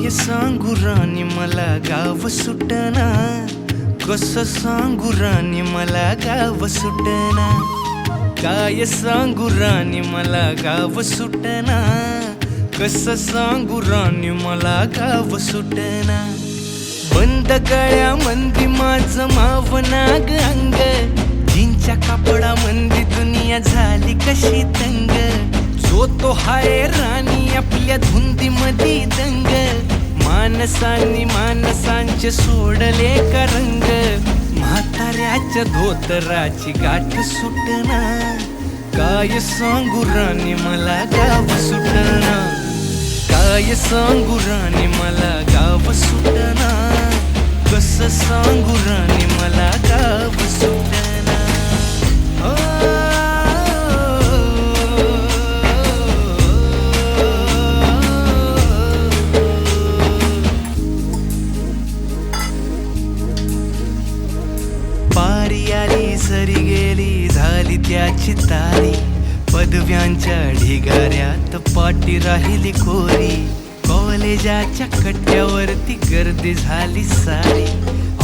काय सांगू राणी मला गाव सुटना, कसं सांगू राणी मला गाव सुटना, काय सांगू राणी मला गाव सुटना, कसं सांगू राणी मला गाव सुटना. बंद गळ्यामंदी माझं मावनाग अंग, जीनच्या कापडामंदी दुनिया झाली कशी तंग. जो तो हाय राणी आपल्या धुंदीमधी दंग, माणसांनी माणसांचे सोडले का रंग. म्हाताऱ्याच्या धोतराची गाठ सुटना, काय सांगू राणी मला गाव सुटना, काय सांगू राणी मला गाव सुटना, कसं सांगू राणी मला गाव सुटना. पारी आली सरी गेली झाली त्याची तारी, पदव्यांच्या ढिगाऱ्यात पाटी राहिली कोरी. कॉलेजाच्या कट्ट्यावरती गर्दी झाली सारी,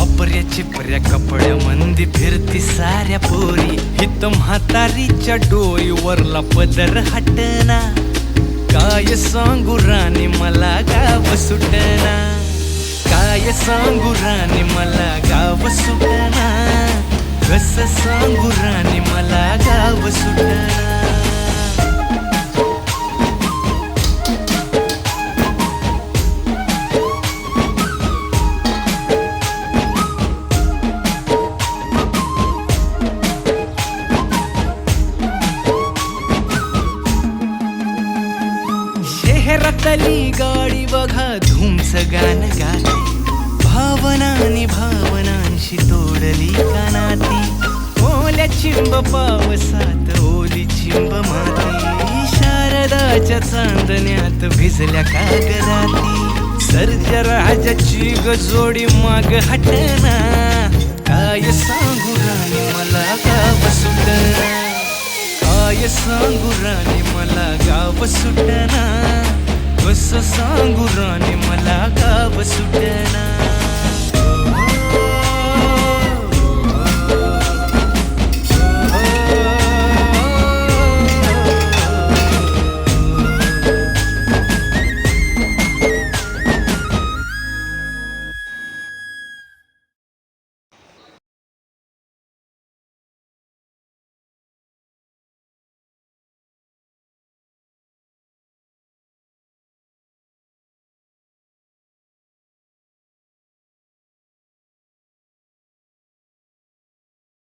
अपऱ्या चिपऱ्या कपड्यामंदी फिरती साऱ्या पोरी. हित म्हातारीच्या डोईवरला पदर हटना, काय सांगू राणी मला गाव सुटना, काय सांगू राणी मला गाव सुटना, कसं सांगू राणी मला गाव सुटना. शहरातली गाडी बघा धूमचं गाणं गाते, भावनांनी भावनांशी तोडली कानाती. ओल्या चिंब पावसात ओली चिंब माती, शारदाच्या चांदण्यात भिजल्या कागदाती. सर्जराजाची गजोडी माग हटना, काय सांगू राणी मला गाव सुटना, काय सांगू राणी मला गाव सुटना, कसं सांगू राणी मला गाव सुटना.